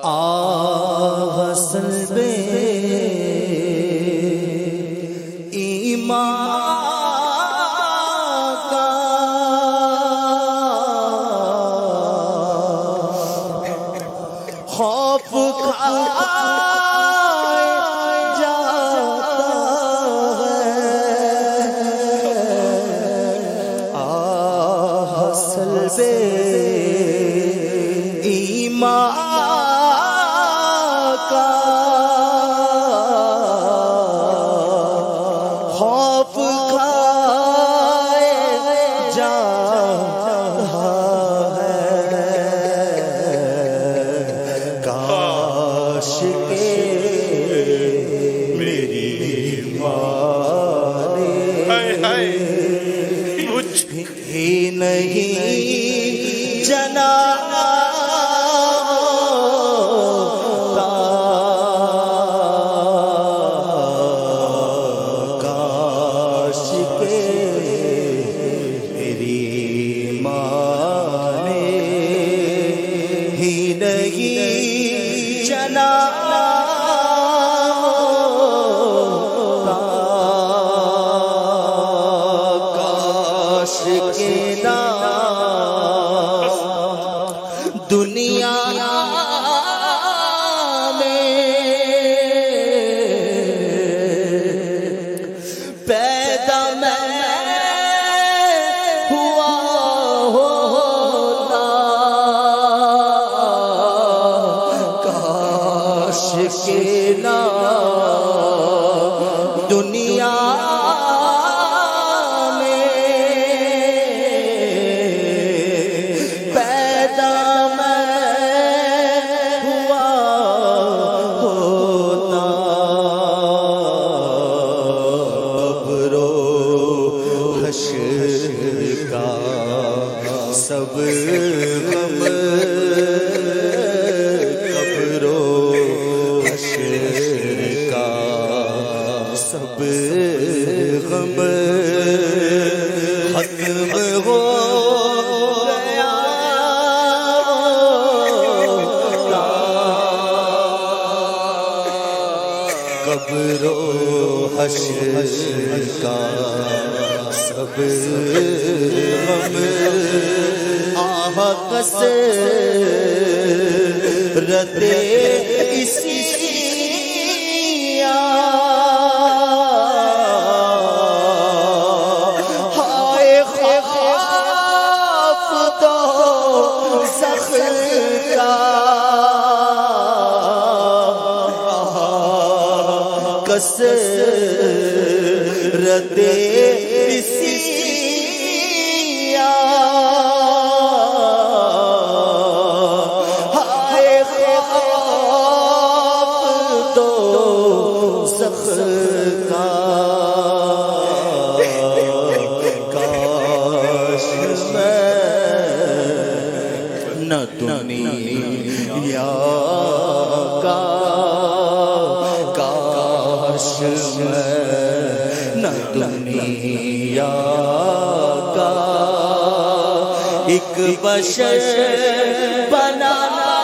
آغسل بے ایمان کا خوف کھائے جاتا ہے آغسل بے ایمان کا خوف کھائے جاتا ہے کاش کہ میری ماں نے ہی نہیں جنا دنیا میں پیدا میں ہوا ہوتا کاش کہ نہ دنیا سب غم قبر و حشر کا سب غم ختم ہو گیا قبر و حشر کا سب غم کثرت اسی ہائے خوف تو سخت کا کثرت اسی کاش میں نہ دنیا کا کاش میں نہ دنیا کا ایک بشر بنانا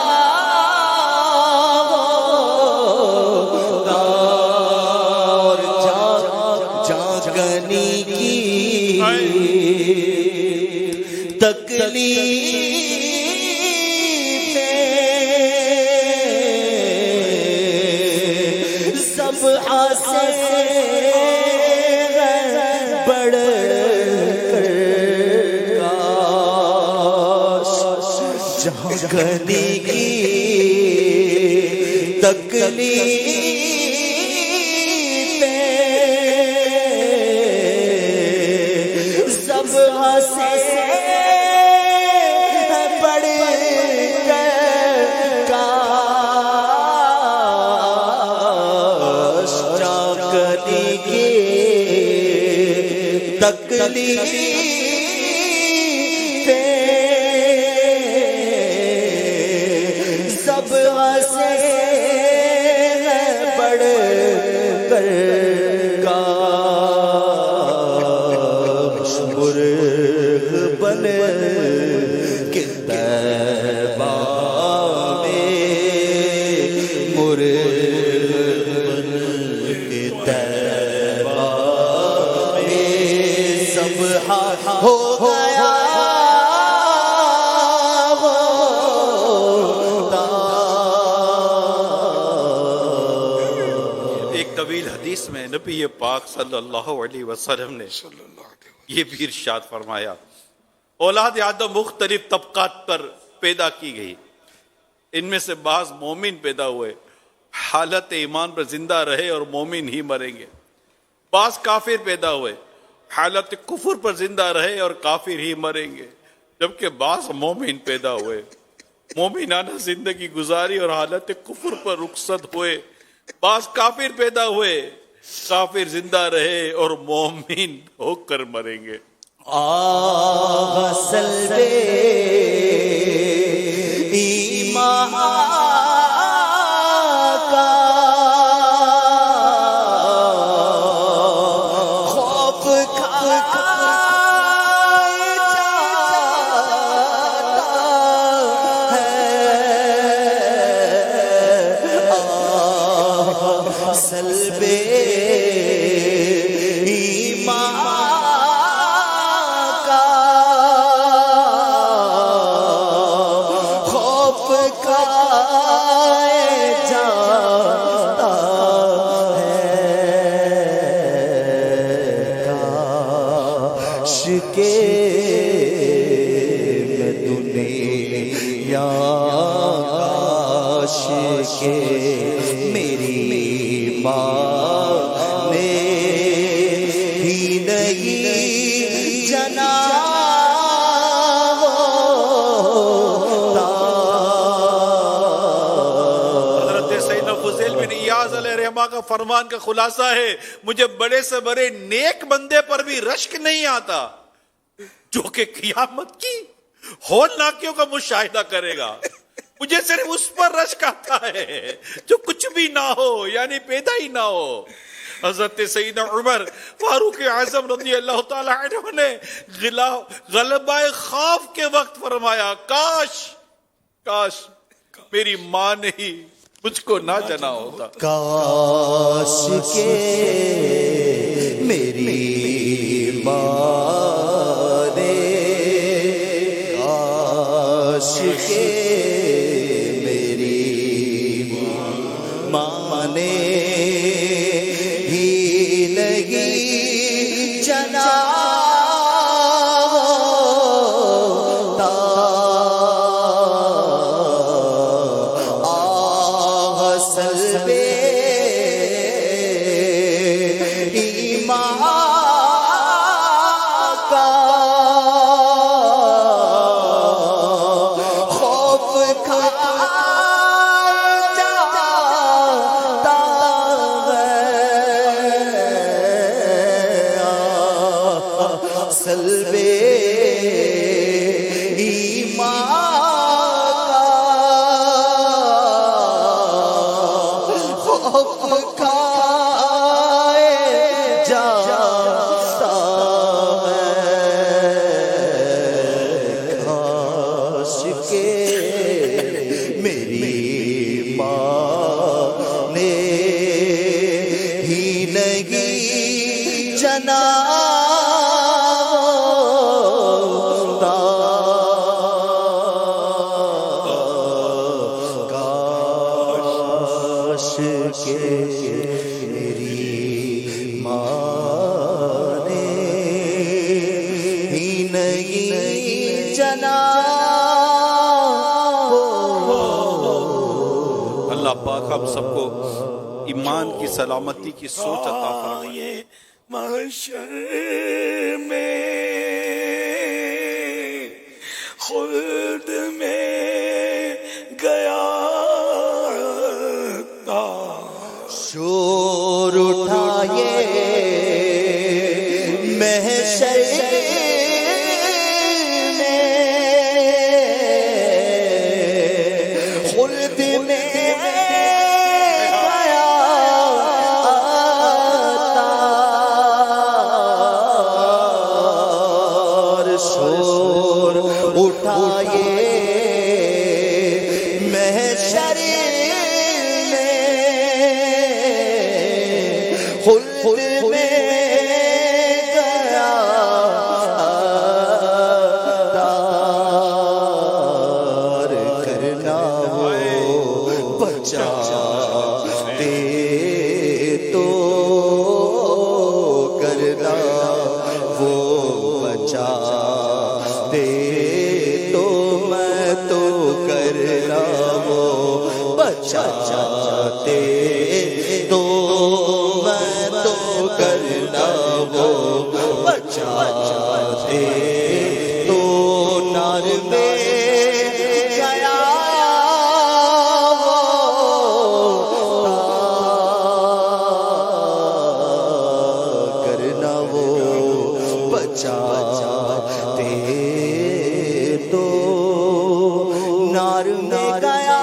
تکلیف سب سے بڑھ کر کاش جاگنے کی تکلیف سب سے تکلیف سب سے بڑھ کر کاش مرغ بن کے طیبہ میں مرغ بن کے طیبہ میں ذبح ہو گیا طویل حدیث میں نبی پاک صلی اللہ علیہ وسلم نے یہ بھی ارشاد فرمایا، اولاد آدم مختلف طبقات پر پیدا کی گئی، ان میں سے بعض مومن پیدا ہوئے، حالت ایمان پر زندہ رہے اور مومن ہی مریں گے، بعض کافر پیدا ہوئے، حالت کفر پر زندہ رہے اور کافر ہی مریں گے، جبکہ بعض مومن پیدا ہوئے، مومنانہ زندگی گزاری اور حالت کفر پر رخصت ہوئے، بعض کافر پیدا ہوئے، کافر زندہ رہے اور مومن ہو کر مریں گے۔ سلب ایمان کا خوف کھائے سلب ایمان کا خوف کھائے جاتا ہے، کاش کہ میں دنیا، کاش کہ میری ماں نے ہی نہیں جنا حضرت سیدنا فضیل بن ایاز علیہ رحمہ کا فرمان کا خلاصہ ہے، مجھے بڑے سے بڑے نیک بندے پر بھی رشک نہیں آتا جو کہ قیامت کی ہولناکیوں کا مشاہدہ کرے گا، مجھے صرف اس پر رشک آتا ہے جو کچھ بھی نہ ہو، یعنی پیدا ہی نہ ہو۔ حضرت سیدنا عمر فاروق اعظم رضی اللہ تعالی عنہ نے غلبہ خوف کے وقت فرمایا، کاش میری ماں نے ہی مجھ کو نہ جنا ہوتا، کاش کہ میری ماں نے، کاش کہ ماں نے ہی نہیں جنا سلب ایمان کا خوف سلب ایمان کا خوف کھائے جاتا ہے، کاش کہ میری ماں نے ہی نہیں جنا میری ماں نے ہی نہیں جنا۔ اللہ پاک ہم سب کو ایمان کی سلامتی کی سوچ عطا فرمائے۔ محشر میں خلد میں گیا شور اٹھائے محشر میں، خلد میں گیا تار، شور اٹھائے خلد میں گیا دار کرنا وہ بچا دے تو کرنا وہ بچا دے تو میں تو کرنا وہ بچا دے تو میں تو کرنا وہ بچا دے تو نار میں گیا کرنا وہ بچا دے تو نار میں گیا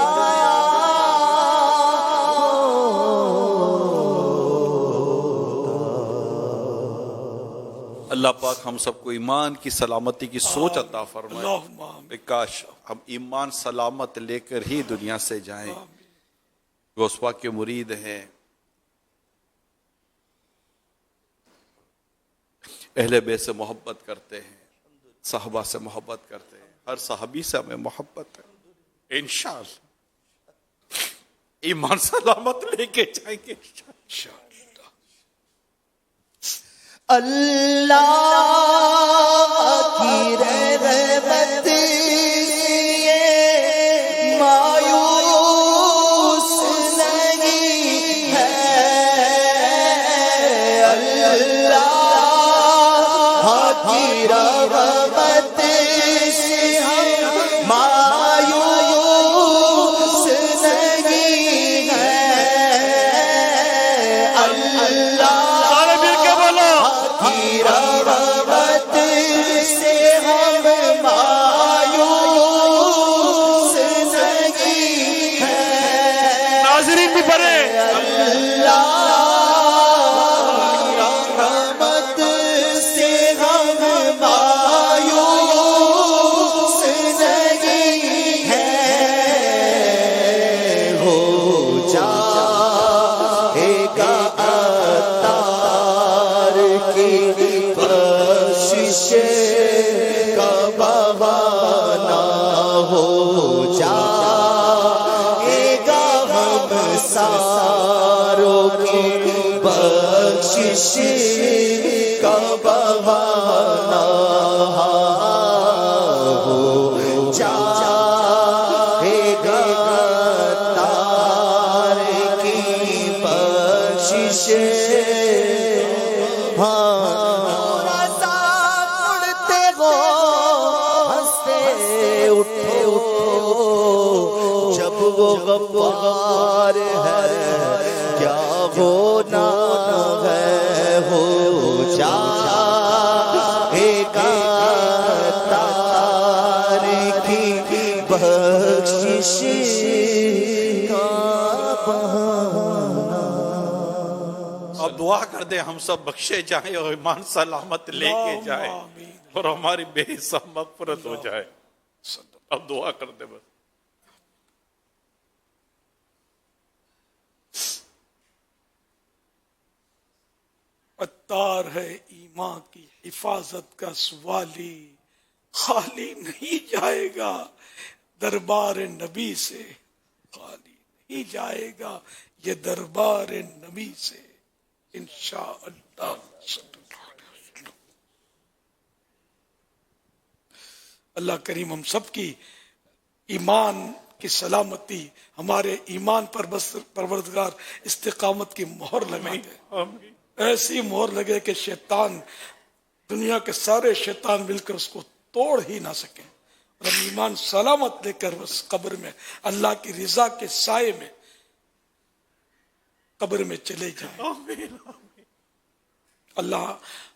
اللہ پاک ہم سب کو ایمان کی سلامتی کی سوچ عطا فرمائے. اللہم آمین. کاش ہم ایمان سلامت لے کر ہی دنیا سے جائیں. غوث پاک کے مرید ہیں، اہل بیت سے محبت کرتے ہیں، صحابہ سے محبت کرتے ہیں، ہر صحابی سے ہمیں محبت ہے. انشاءاللہ ایمان سلامت لے کے جائیں گے انشاءاللہ. اللہ کی رحمت یہ مایوس نہیں ہے، اللہ کی رحمت سے ہم مایوس نہیں ہے. اللہ کی رحمت سے ہم مایوس نہیں ہیں. ناظرین بھی پڑھے. اللہ کی رحمت سے ہم مایوس نہیں ہیں. ہو جائے گا بخشش کا بہانہ، ہو جائے گا ہم ساروں کی بخشش کا بہانہ، ہو جائے گا تار کی بخشش. جب وہ غفار ہے کیا وہ نہ ہے، ہو جائے گا تار کی بخشش کا بہانہ. اب دعا کر دیں ہم سب بخشے جائیں اور ایمان سلامت لے کے جائیں اور ہماری بے حساب مغفرت ہو جائے. اب دعا کر دیں بس. عطار ہے ایمان کی حفاظت کا سوالی، خالی نہیں جائے گا دربار نبی سے، خالی نہیں جائے گا یہ دربار نبی سے انشاءاللہ. اللہ کریم ہم سب کی ایمان کی سلامتی، ہمارے ایمان پر بس پروردگار استقامت کی مہر لگا دے. ایسی مہر لگے کہ شیطان، دنیا کے سارے شیطان مل کر اس کو توڑ ہی نہ سکیں، اور ہم ایمان سلامت لے کر بس قبر میں اللہ کی رضا کے سائے میں قبر میں چلے جائیں. اللہ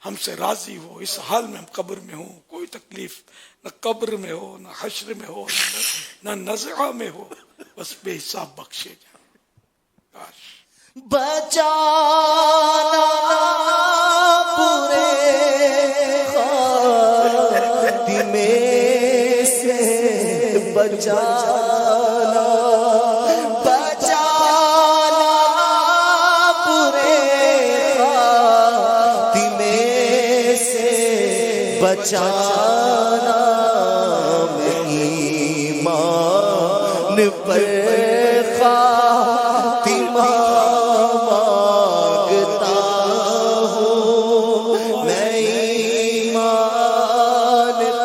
ہم سے راضی ہو، اس حال میں ہم قبر میں ہوں، کوئی تکلیف نہ قبر میں ہو، نہ حشر میں ہو، نہ نزعہ میں ہو، بس بے حساب بخشے جائیں. کاش بچانا پورے خاتمے سے بچانا، بچانا پورے بچانا میں ایمان پر خاتمہ مانگتا ہوں، میں ایمان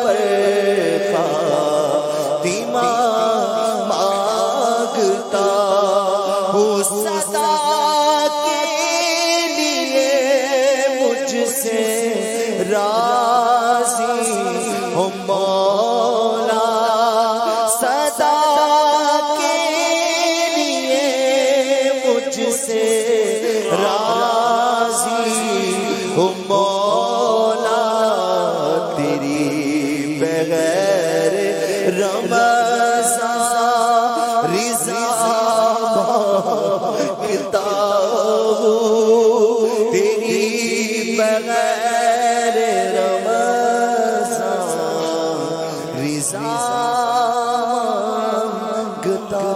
پر خاتمہ مانگتا ہوں، صدا کے لیے مجھ سے راضی ہو مولا، صدا کے لیے مجھ سے راضی ہو مولا، تیری بغیر رمضان رضا مانگتا ہوں، تیری بغیر رمضان رضا مانگتا